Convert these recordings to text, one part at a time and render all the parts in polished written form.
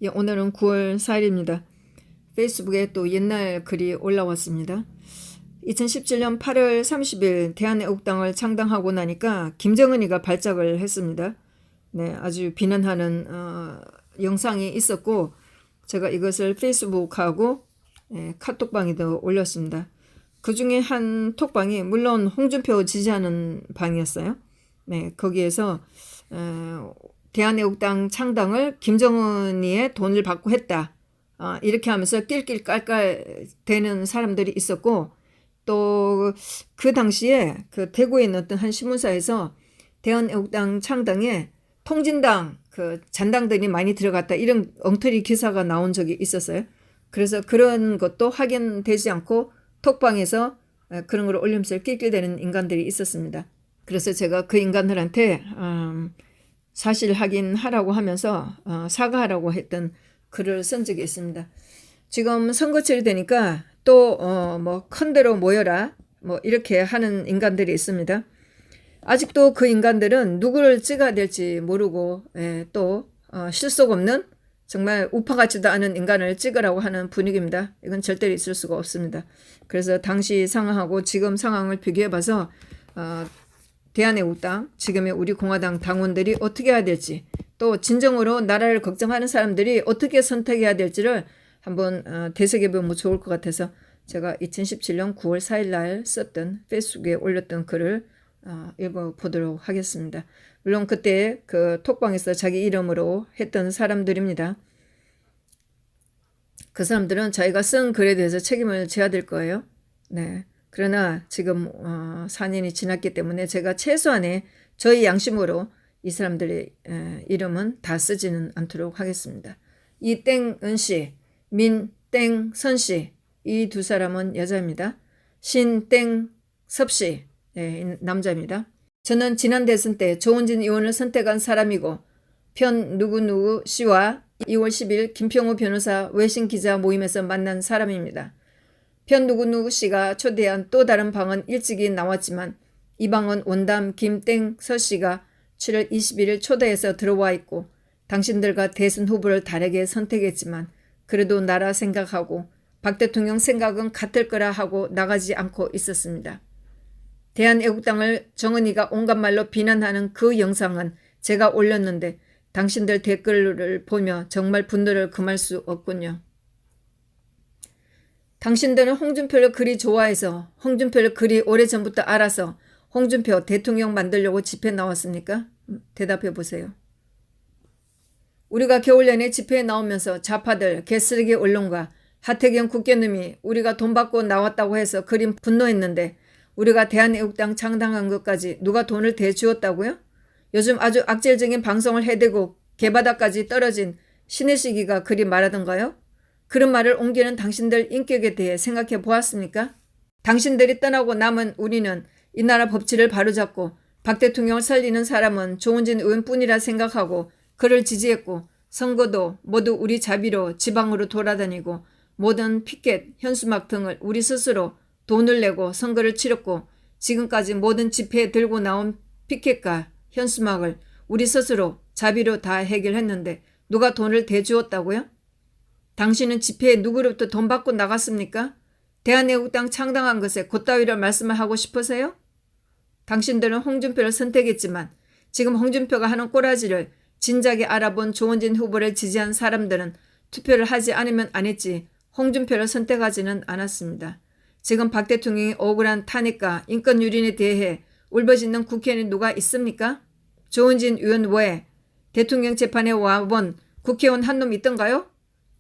예, 오늘은 9월 4일입니다. 페이스북에 또 옛날 글이 올라왔습니다. 2017년 8월 30일 대한애국당을 창당하고 나니까 김정은이가 발작을 했습니다. 네, 아주 비난하는 영상이 있었고 제가 이것을 페이스북하고 카톡방에도 올렸습니다. 그 중에 한 톡방이 물론 홍준표 지지하는 방이었어요. 네, 거기에서 대한애국당 창당을 김정은이의 돈을 받고 했다. 이렇게 하면서 낄낄 깔깔 대는 사람들이 있었고 또 그 당시에 그 대구에 있는 어떤 한 신문사에서 대한애국당 창당에 통진당 그 잔당들이 많이 들어갔다 이런 엉터리 기사가 나온 적이 있었어요. 그래서 그런 것도 확인되지 않고 톡방에서 그런 걸 올리면서 낄낄대는 인간들이 있었습니다. 그래서 제가 그 인간들한테 사실 확인하라고 하면서 사과하라고 했던 글을 쓴 적이 있습니다. 지금 선거철이 되니까 또 뭐 큰 데로 모여라 뭐 이렇게 하는 인간들이 있습니다. 아직도 그 인간들은 누구를 찍어야 될지 모르고 또 실속 없는 정말 우파 같지도 않은 인간을 찍으라고 하는 분위기입니다. 이건 절대로 있을 수가 없습니다. 그래서 당시 상황하고 지금 상황을 비교해봐서 대한애국당, 지금의 우리 공화당 당원들이 어떻게 해야 될지 또 진정으로 나라를 걱정하는 사람들이 어떻게 선택해야 될지를 한번 되새겨보면 좋을 것 같아서 제가 2017년 9월 4일 날 썼던 페이스북에 올렸던 글을 읽어보도록 하겠습니다. 물론 그때 그 톡방에서 자기 이름으로 했던 사람들입니다. 그 사람들은 자기가 쓴 글에 대해서 책임을 져야 될 거예요. 네. 그러나 지금 4년이 지났기 때문에 제가 최소한의 저희 양심으로 이 사람들의 이름은 다 쓰지는 않도록 하겠습니다. 이땡은씨, 민땡선씨 이 두 사람은 여자입니다. 신땡섭씨 남자입니다. 저는 지난 대선 때 조은진 의원을 선택한 사람이고 편 누구누구 씨와 2월 10일 김평우 변호사 외신 기자 모임에서 만난 사람입니다. 편 누구누구 씨가 초대한 또 다른 방은 일찍이 나왔지만 이 방은 원담 김땡서 씨가 7월 21일 초대해서 들어와 있고 당신들과 대선 후보를 다르게 선택했지만 그래도 나라 생각하고 박 대통령 생각은 같을 거라 하고 나가지 않고 있었습니다. 대한애국당을 정은이가 온갖 말로 비난하는 그 영상은 제가 올렸는데 당신들 댓글을 보며 정말 분노를 금할 수 없군요. 당신들은 홍준표를 그리 좋아해서 홍준표를 그리 오래전부터 알아서 홍준표 대통령 만들려고 집회 나왔습니까? 대답해 보세요. 우리가 겨울 내내 집회에 나오면서 좌파들, 개쓰레기 언론과 하태경 국회의원님이 우리가 돈 받고 나왔다고 해서 그리 분노했는데 우리가 대한애국당 창당한 것까지 누가 돈을 대주었다고요? 요즘 아주 악질적인 방송을 해대고 개바닥까지 떨어진 신혜식이가 그리 말하던가요? 그런 말을 옮기는 당신들 인격에 대해 생각해 보았습니까? 당신들이 떠나고 남은 우리는 이 나라 법치를 바로잡고 박 대통령을 살리는 사람은 조은진 의원뿐이라 생각하고 그를 지지했고 선거도 모두 우리 자비로 지방으로 돌아다니고 모든 피켓, 현수막 등을 우리 스스로 돈을 내고 선거를 치렀고 지금까지 모든 집회에 들고 나온 피켓과 현수막을 우리 스스로 자비로 다 해결했는데 누가 돈을 대주었다고요? 당신은 집회에 누구로부터 돈 받고 나갔습니까? 대한애국당 창당한 것에 곧다위를 말씀을 하고 싶으세요? 당신들은 홍준표를 선택했지만 지금 홍준표가 하는 꼬라지를 진작에 알아본 조은진 후보를 지지한 사람들은 투표를 하지 않으면 안 했지 홍준표를 선택하지는 않았습니다. 지금 박 대통령이 억울한 탄핵과 인권 유린에 대해 울부짖는 국회의원이 누가 있습니까? 조은진 의원 외에 대통령 재판에 와본 국회의원 한 놈 있던가요?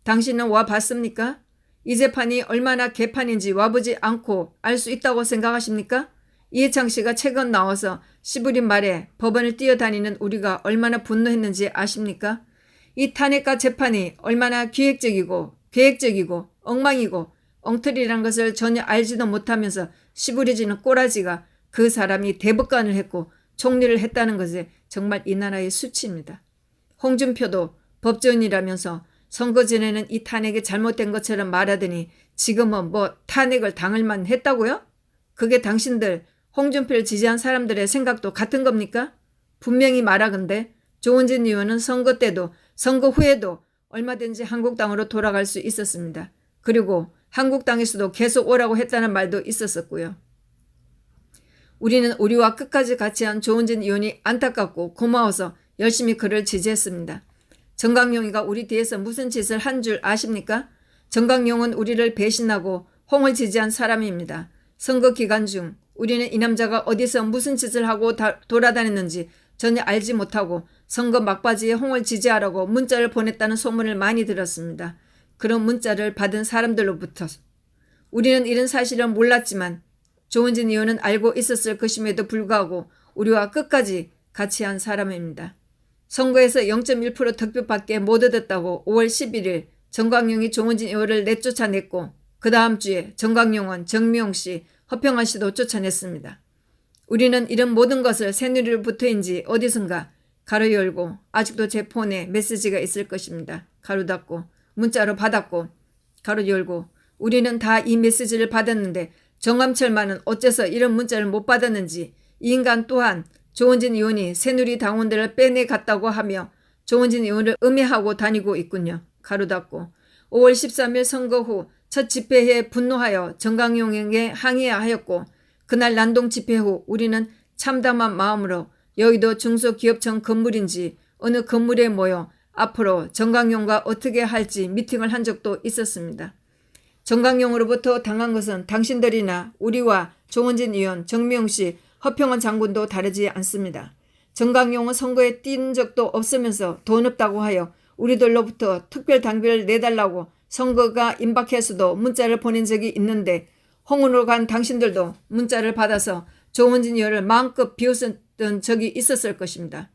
당신은 와봤습니까? 이 재판이 얼마나 개판인지 와보지 않고 알 수 있다고 생각하십니까? 이해창 씨가 최근 나와서 시부린 말에 법원을 뛰어다니는 우리가 얼마나 분노했는지 아십니까? 이 탄핵과 재판이 얼마나 기획적이고 계획적이고 엉망이고 엉터리란 것을 전혀 알지도 못하면서 시부리지는 꼬라지가 그 사람이 대법관을 했고 총리를 했다는 것에 정말 이 나라의 수치입니다. 홍준표도 법조인이라면서 선거 전에는 이 탄핵이 잘못된 것처럼 말하더니 지금은 뭐 탄핵을 당할만 했다고요? 그게 당신들 홍준표를 지지한 사람들의 생각도 같은 겁니까? 분명히 말하건대 조은진 의원은 선거 때도 선거 후에도 얼마든지 한국당으로 돌아갈 수 있었습니다. 그리고 한국당에서도 계속 오라고 했다는 말도 있었었고요. 우리는 우리와 끝까지 같이 한 조은진 의원이 안타깝고 고마워서 열심히 그를 지지했습니다. 정강용이가 우리 뒤에서 무슨 짓을 한 줄 아십니까? 정강용은 우리를 배신하고 홍을 지지한 사람입니다. 선거 기간 중 우리는 이 남자가 어디서 무슨 짓을 하고 돌아다녔는지 전혀 알지 못하고 선거 막바지에 홍을 지지하라고 문자를 보냈다는 소문을 많이 들었습니다. 그런 문자를 받은 사람들로부터 우리는 이런 사실을 몰랐지만 조은진 의원은 알고 있었을 것임에도 불구하고 우리와 끝까지 같이 한 사람입니다. 선거에서 0.1% 득표밖에 못 얻었다고 5월 11일 정광용이 조은진 의원을 내쫓아냈고 그 다음 주에 정광용은 정미용 씨, 허평환 씨도 쫓아냈습니다. 우리는 이런 모든 것을 새누리로부터인지 어디선가 가로 열고 아직도 제 폰에 메시지가 있을 것입니다. 가로 닫고 문자로 받았고 가로 열고 우리는 다 이 메시지를 받았는데 정감철만은 어째서 이런 문자를 못 받았는지 이 인간 또한 조은진 의원이 새누리 당원들을 빼내갔다고 하며 조은진 의원을 음해하고 다니고 있군요. 가로 닫고 5월 13일 선거 후 첫 집회에 분노하여 정강용에게 항의하였고 그날 난동 집회 후 우리는 참담한 마음으로 여의도 중소기업청 건물인지 어느 건물에 모여 앞으로 정강용과 어떻게 할지 미팅을 한 적도 있었습니다. 정강용으로부터 당한 것은 당신들이나 우리와 조은진 의원, 정미용 씨, 허평원 장군도 다르지 않습니다. 정강용은 선거에 뛴 적도 없으면서 돈 없다고 하여 우리들로부터 특별당비를 내달라고 선거가 임박해서도 문자를 보낸 적이 있는데 홍은으로 간 당신들도 문자를 받아서 조은진 의원을 마음껏 비웃었던 적이 있었을 것입니다.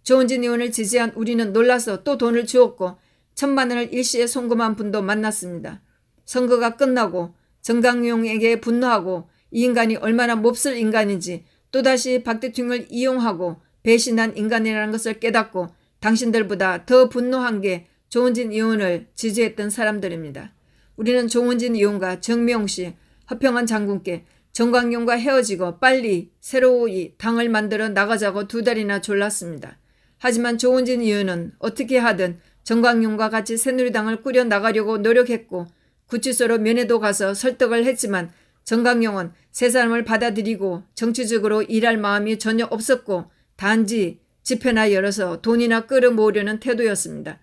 조은진 의원을 지지한 우리는 놀라서 또 돈을 주었고 1,000만 원을 일시에 송금한 분도 만났습니다. 선거가 끝나고 정강용에게 분노하고 이 인간이 얼마나 몹쓸 인간인지 또다시 박 대통령을 이용하고 배신한 인간이라는 것을 깨닫고 당신들보다 더 분노한 게 조은진 의원을 지지했던 사람들입니다. 우리는 조은진 의원과 정미용 씨, 허평환 장군께 정광용과 헤어지고 빨리 새로이 당을 만들어 나가자고 2달이나 졸랐습니다. 하지만 조은진 의원은 어떻게 하든 정광용과 같이 새누리당을 꾸려 나가려고 노력했고 구치소로 면회도 가서 설득을 했지만 정광용은 세 사람을 받아들이고 정치적으로 일할 마음이 전혀 없었고 단지 집회나 열어서 돈이나 끌어모으려는 태도였습니다.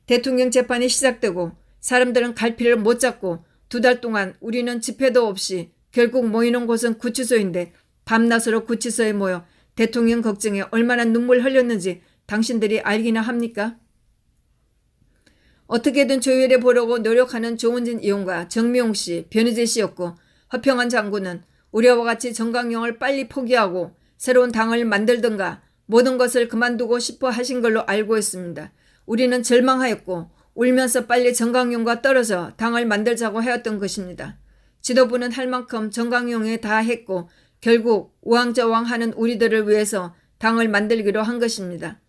대통령 재판이 시작되고 사람들은 갈피를 못 잡고 2달 동안 우리는 집회도 없이 결국 모이는 곳은 구치소인데 밤낮으로 구치소에 모여 대통령 걱정에 얼마나 눈물 흘렸는지 당신들이 알기나 합니까? 어떻게든 조율해 보려고 노력하는 조은진 의원과 정미용 씨, 변희재 씨였고 허평환 장군은 우리와 같이 정강용을 빨리 포기하고 새로운 당을 만들든가 모든 것을 그만두고 싶어 하신 걸로 알고 있습니다. 우리는 절망하였고 울면서 빨리 정강용과 떨어져 당을 만들자고 하였던 것입니다. 지도부는 할 만큼 정강용에 다 했고 결국 우왕좌왕하는 우리들을 위해서 당을 만들기로 한 것입니다.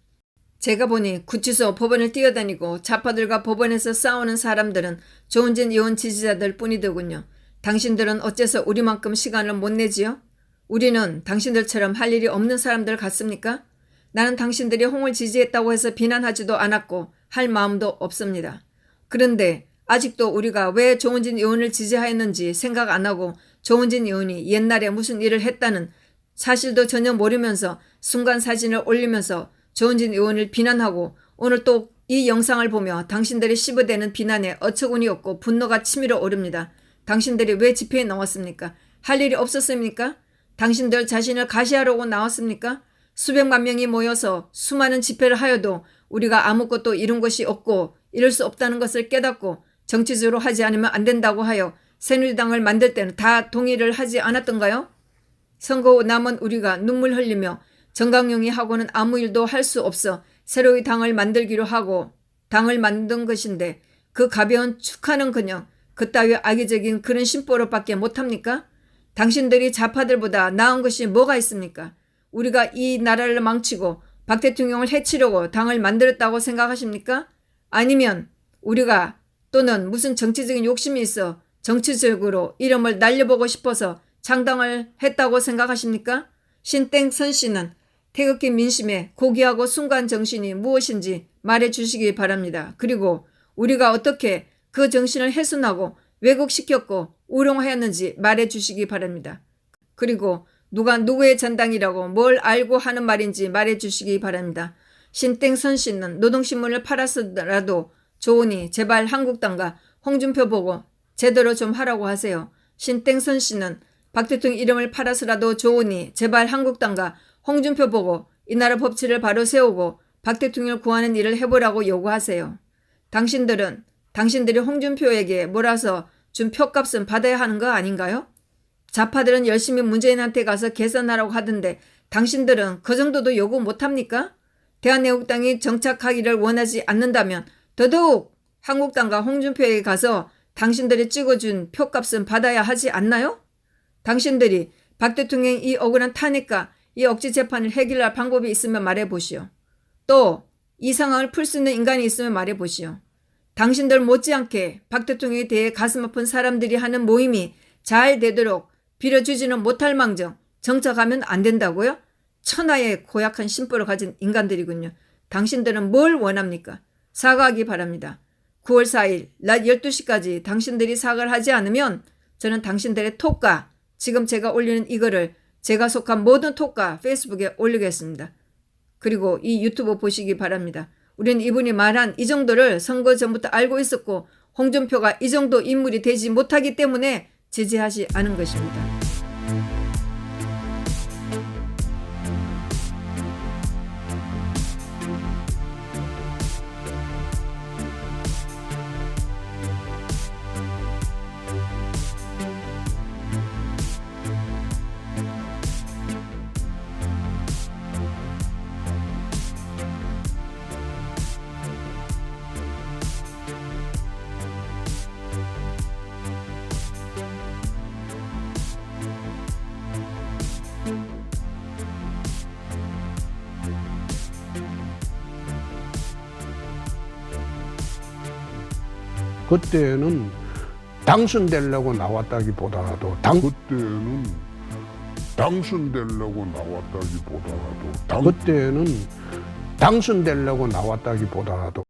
제가 보니 구치소, 법원을 뛰어다니고 좌파들과 법원에서 싸우는 사람들은 조은진 의원 지지자들 뿐이더군요. 당신들은 어째서 우리만큼 시간을 못 내지요? 우리는 당신들처럼 할 일이 없는 사람들 같습니까? 나는 당신들이 홍을 지지했다고 해서 비난하지도 않았고 할 마음도 없습니다. 그런데 아직도 우리가 왜 조은진 의원을 지지하였는지 생각 안 하고 조은진 의원이 옛날에 무슨 일을 했다는 사실도 전혀 모르면서 순간 사진을 올리면서 조은진 의원을 비난하고 오늘 또 이 영상을 보며 당신들이 씹어대는 비난에 어처구니 없고 분노가 치밀어 오릅니다. 당신들이 왜 집회에 나왔습니까? 할 일이 없었습니까? 당신들 자신을 가시하려고 나왔습니까? 수백만 명이 모여서 수많은 집회를 하여도 우리가 아무것도 이룬 것이 없고 이룰 수 없다는 것을 깨닫고 정치적으로 하지 않으면 안 된다고 하여 새누리당을 만들 때는 다 동의를 하지 않았던가요? 선거 후 남은 우리가 눈물 흘리며 정강용이 하고는 아무 일도 할 수 없어 새로이 당을 만들기로 하고 당을 만든 것인데 그 가벼운 축하는커녕 그따위 악의적인 그런 심보로밖에 못합니까? 당신들이 좌파들보다 나은 것이 뭐가 있습니까? 우리가 이 나라를 망치고 박 대통령을 해치려고 당을 만들었다고 생각하십니까? 아니면 우리가 또는 무슨 정치적인 욕심이 있어 정치적으로 이름을 날려보고 싶어서 창당을 했다고 생각하십니까? 신땡선 씨는 태극기 민심의 고귀하고 순간 정신이 무엇인지 말해 주시기 바랍니다. 그리고 우리가 어떻게 그 정신을 훼손하고 왜곡시켰고 우롱하였는지 말해 주시기 바랍니다. 그리고 누가 누구의 전당이라고 뭘 알고 하는 말인지 말해 주시기 바랍니다. 신땡선 씨는 노동신문을 팔았으라도 좋으니 제발 한국당과 홍준표 보고 제대로 좀 하라고 하세요. 신땡선 씨는 박 대통령 이름을 팔아서라도 좋으니 제발 한국당과 홍준표 보고 이 나라 법치를 바로 세우고 박 대통령을 구하는 일을 해보라고 요구하세요. 당신들이 홍준표에게 몰아서 준 표값은 받아야 하는 거 아닌가요? 좌파들은 열심히 문재인한테 가서 계산하라고 하던데 당신들은 그 정도도 요구 못합니까? 대한애국당이 정착하기를 원하지 않는다면 더더욱 한국당과 홍준표에게 가서 당신들이 찍어준 표값은 받아야 하지 않나요? 당신들이 박 대통령의 이 억울한 탄핵과 이 억지 재판을 해결할 방법이 있으면 말해보시오. 또 이 상황을 풀 수 있는 인간이 있으면 말해보시오. 당신들 못지않게 박 대통령에 대해 가슴 아픈 사람들이 하는 모임이 잘 되도록 빌어주지는 못할 망정 정착하면 안 된다고요? 천하의 고약한 심보를 가진 인간들이군요. 당신들은 뭘 원합니까? 사과하기 바랍니다. 9월 4일 낮 12시까지 당신들이 사과를 하지 않으면 저는 당신들의 톡과 지금 제가 올리는 이거를 제가 속한 모든 톡과 페이스북에 올리겠습니다. 그리고 이 유튜브 보시기 바랍니다. 우리는 이분이 말한 이 정도를 선거 전부터 알고 있었고 홍준표가 이 정도 인물이 되지 못하기 때문에 지지하지 않은 것입니다. 그때는 당선되려고 나왔다기보다도 그때는 당선되려고 나왔다기보다도 그때는 당선되려고 나왔다기보다도